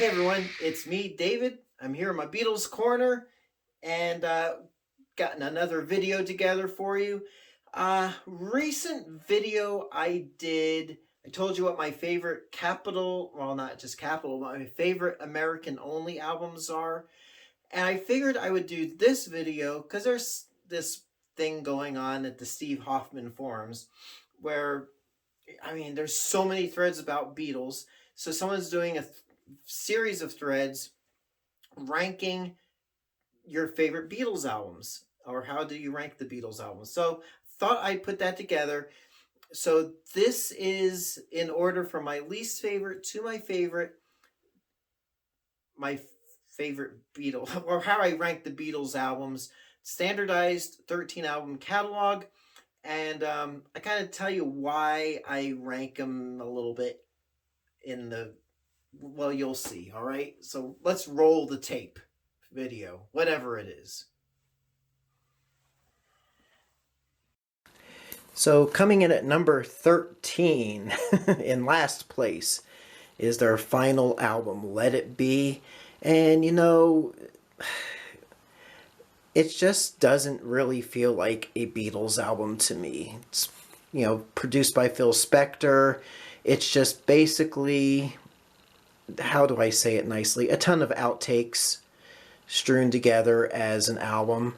Hey everyone, it's me, David. I'm here in my Beatles corner and gotten another video together for you. Recent video I did, I told you what my favorite Capitol, well, not just Capitol, but my favorite American only albums are. And I figured I would do this video because there's this thing going on at the Steve Hoffman forums where, I mean, there's so many threads about Beatles. So someone's doing a series of threads ranking your favorite Beatles albums, or how do you rank the Beatles albums. So thought I'd put that together. So this is in order from my least favorite to my favorite Beatles, or how I rank the Beatles albums, standardized 13 album catalog. And I kind of tell you why I rank them a little bit in the, well, you'll see. All right, so let's roll the tape video, whatever it is. So coming in at number 13 in last place is their final album, Let It Be. And you know, it just doesn't really feel like a Beatles album to me. It's, you know, produced by Phil Spector. It's just basically, how do I say it nicely, a ton of outtakes strewn together as an album.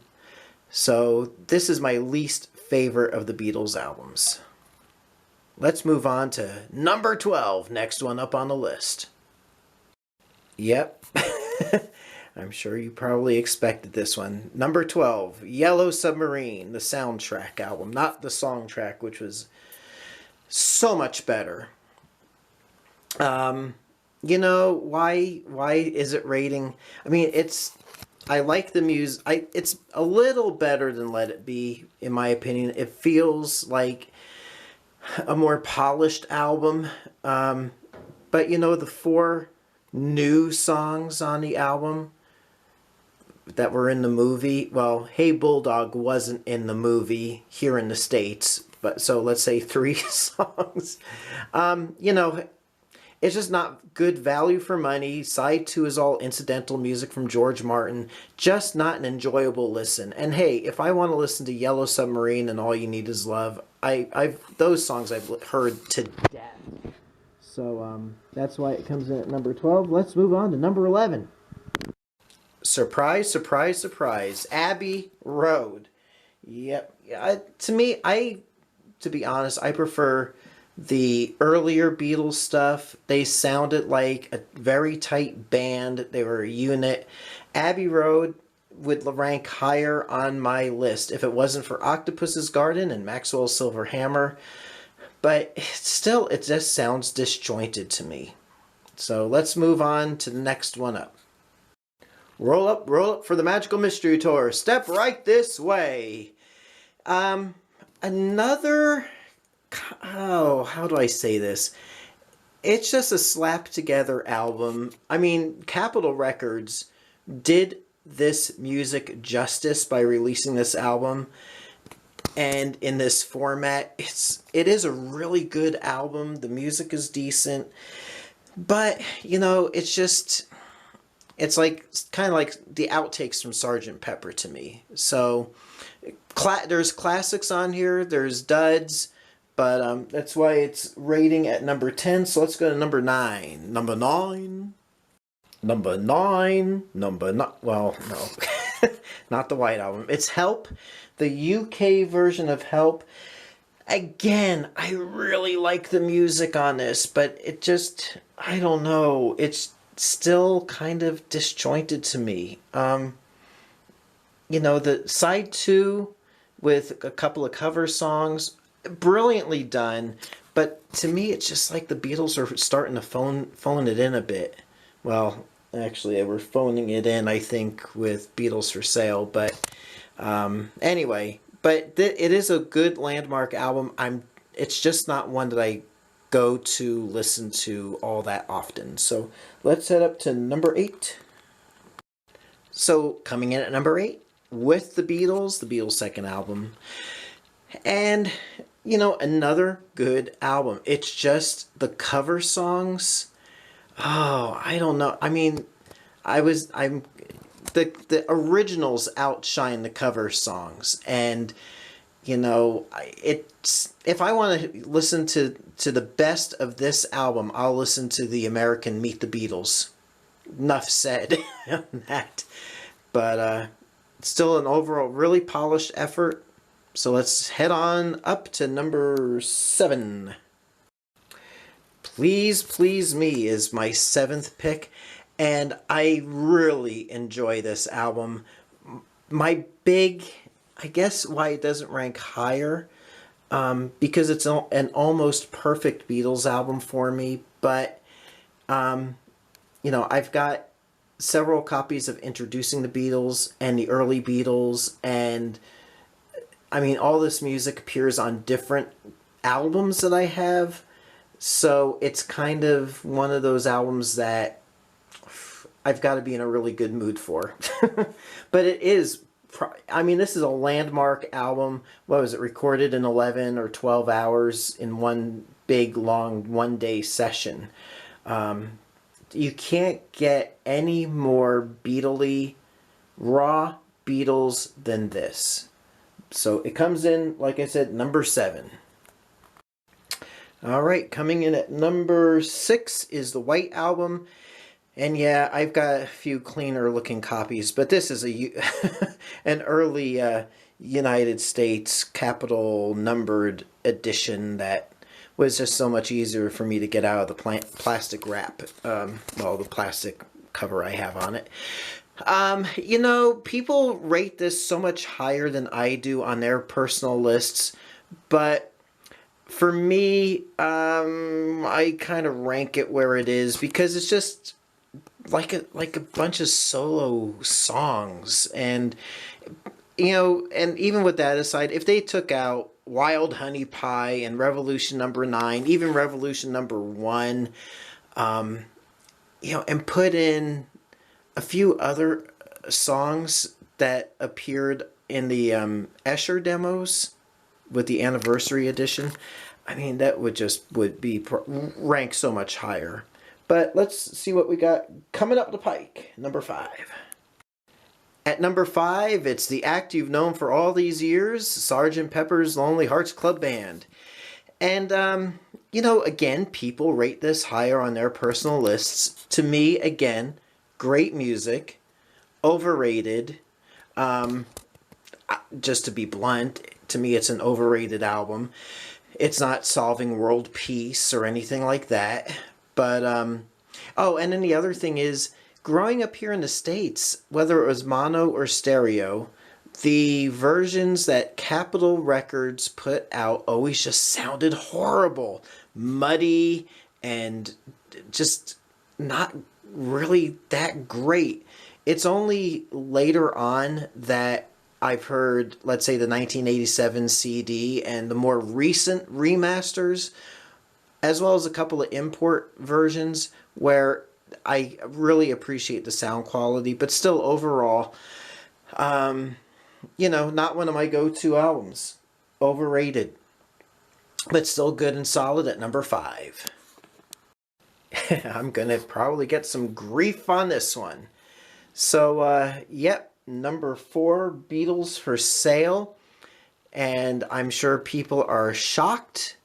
So this is my least favorite of the Beatles albums. Let's move on to number 12, next one up on the list. Yep, I'm sure you probably expected this one. Number 12, Yellow Submarine, the soundtrack album, not the song track, which was so much better. You know, why is it rating? I mean, I like the music. It's a little better than Let It Be, in my opinion. It feels like a more polished album. But you know, the 4 new songs on the album that were in the movie, well, Hey Bulldog wasn't in the movie here in the States, but so let's say 3 songs. You know, it's just not good value for money. Side 2 is all incidental music from George Martin. Just not an enjoyable listen. And hey, if I want to listen to Yellow Submarine and All You Need Is Love, those songs I've heard to death. So that's why it comes in at number 12. Let's move on to number 11. Surprise, surprise, surprise. Abbey Road. Yep. To me, to be honest, I prefer the earlier Beatles stuff. They sounded like a very tight band. They were a unit. Abbey Road would rank higher on my list if it wasn't for Octopus's Garden and Maxwell's Silver Hammer. But still, it just sounds disjointed to me. So let's move on to the next one up. Roll up for the Magical Mystery Tour. Step right this way. Another... Oh, how do I say this? It's just a slap together album. I mean, Capitol Records did this music justice by releasing this album, and in this format, it is a really good album. The music is decent, but you know, it's like kind of like the outtakes from Sgt. Pepper to me. So there's classics on here, there's duds. But that's why it's rating at number 10. So let's go to number 9. Number 9. Well, no. Not the White Album. It's Help. The UK version of Help. Again, I really like the music on this. But it just, I don't know. It's still kind of disjointed to me. You know, the side 2 with a couple of cover songs, brilliantly done, but to me it's just like the Beatles are starting to phone it in a bit. Well, actually, they were phoning it in, I think, with Beatles For Sale, but anyway, but it is a good landmark album. It's just not one that I go to listen to all that often. So let's head up to number 8. So coming in at number 8 with the Beatles second album. And you know, another good album. It's just the cover songs Oh, I don't know. I mean, I'm the originals outshine the cover songs, and it's if I want to listen to the best of this album, I'll listen to the American Meet the Beatles. Enough said on that. But still an overall really polished effort. So let's head on up to number 7. Please Please Me is my 7th pick, and I really enjoy this album. My big, I guess why it doesn't rank higher, because it's an almost perfect Beatles album for me, but I've got several copies of Introducing the Beatles and the early Beatles, and I mean, all this music appears on different albums that I have, so it's kind of one of those albums that I've got to be in a really good mood for. But it is, I mean, this is a landmark album. What was it, recorded in 11 or 12 hours in one big, long, one-day session. You can't get any more Beatle-y, raw Beatles than this. So it comes in, like I said, number 7. All right, coming in at number 6 is the White Album. And yeah, I've got a few cleaner looking copies, but this is an early United States capital numbered edition that was just so much easier for me to get out of the plastic wrap. Well, the plastic cover I have on it. People rate this so much higher than I do on their personal lists, but for me, I kind of rank it where it is because it's just like a bunch of solo songs, and and even with that aside, if they took out Wild Honey Pie and Revolution Number 9, even Revolution Number 1, and put in a few other songs that appeared in the Escher demos with the anniversary edition, I mean, that would be ranked so much higher. But let's see what we got coming up the pike. Number 5. At number 5, it's the act you've known for all these years, Sgt. Pepper's Lonely Hearts Club Band. And, again, people rate this higher on their personal lists. To me, again, great music, overrated. Just to be blunt, to me it's an overrated album. It's not solving world peace or anything like that. But, oh, and then the other thing is, growing up here in the States, whether it was mono or stereo, the versions that Capitol Records put out always just sounded horrible, muddy, and just not really that great. It's only later on that I've heard, let's say, the 1987 CD and the more recent remasters, as well as a couple of import versions where I really appreciate the sound quality, but still overall, not one of my go-to albums. Overrated, but still good and solid at number 5. I'm going to probably get some grief on this one. So, yep, number 4, Beatles For Sale. And I'm sure people are shocked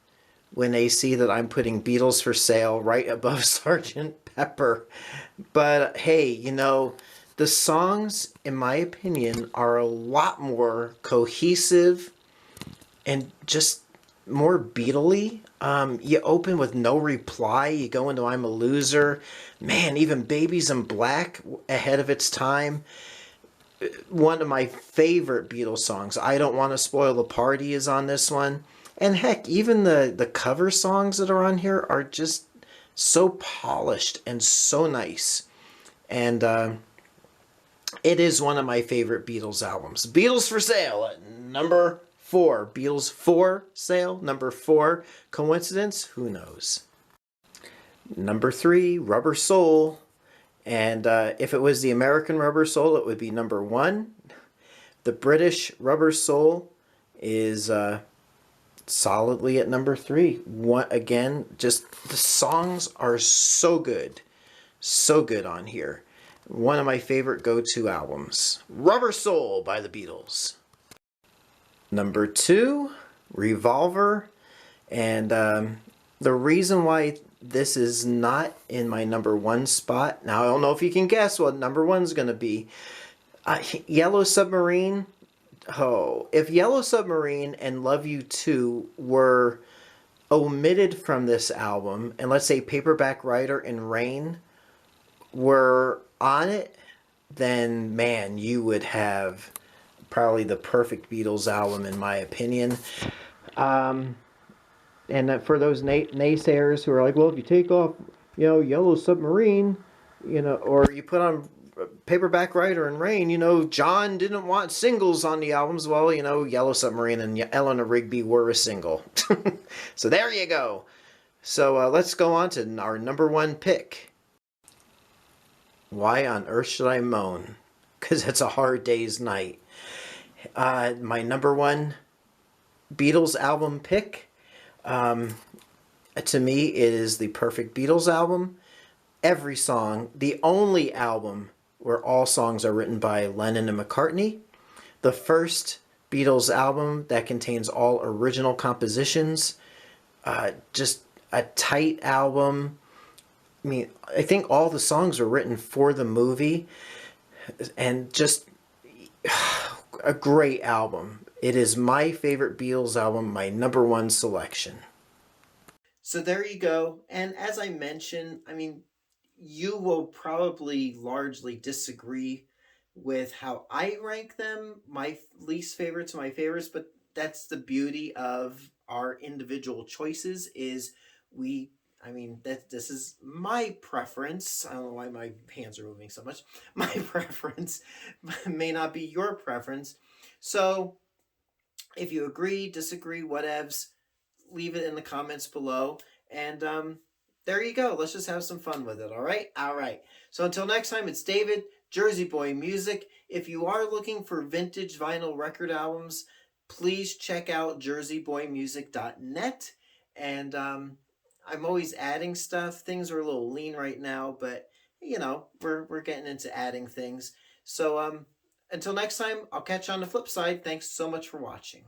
when they see that I'm putting Beatles For Sale right above Sgt. Pepper. But hey, the songs, in my opinion, are a lot more cohesive and just more Beatle-y. You open with No Reply, you go into I'm a Loser. Man, even Babies in Black, ahead of its time. One of my favorite Beatles songs, I Don't Want to Spoil the Party, is on this one. And heck, even the cover songs that are on here are just so polished and so nice. And it is one of my favorite Beatles albums. Beatles For Sale at number 4. Beatles For Sale, number 4. Coincidence? Who knows? Number 3, Rubber Soul. And if it was the American Rubber Soul, it would be number 1. The British Rubber Soul is solidly at number 3. Again, just the songs are so good. So good on here. One of my favorite go-to albums, Rubber Soul by the Beatles. Number 2, Revolver. And the reason why this is not in my number 1 spot, now I don't know if you can guess what number 1's going to be. Yellow Submarine. Oh, if Yellow Submarine and Love You Too were omitted from this album, and let's say Paperback Writer and Rain were on it, then man, you would have probably the perfect Beatles album in my opinion. And for those naysayers who are like, well, if you take off, Yellow Submarine, or you put on Paperback Writer and Rain, John didn't want singles on the albums. Well, Yellow Submarine and Eleanor Rigby were a single. So there you go. So let's go on to our number 1 pick. Why on earth should I moan? Because it's a hard day's night. My number 1 Beatles album pick. To me, it is the perfect Beatles album. Every song, the only album where all songs are written by Lennon and McCartney. The first Beatles album that contains all original compositions. Just a tight album. I mean, I think all the songs were written for the movie. And just a great album. It is my favorite Beatles album, my number 1 selection. So there you go. And as I mentioned, I mean, you will probably largely disagree with how I rank them, my least favorite to my favorites, but that's the beauty of our individual choices is this is my preference. I don't know why my hands are moving so much. My preference may not be your preference. So if you agree, disagree, whatevs, leave it in the comments below. And there you go. Let's just have some fun with it. All right. All right. So until next time, it's David, Jersey Boy Music. If you are looking for vintage vinyl record albums, please check out jerseyboymusic.net. And I'm always adding stuff. Things are a little lean right now, but we're getting into adding things. So until next time, I'll catch you on the flip side. Thanks so much for watching.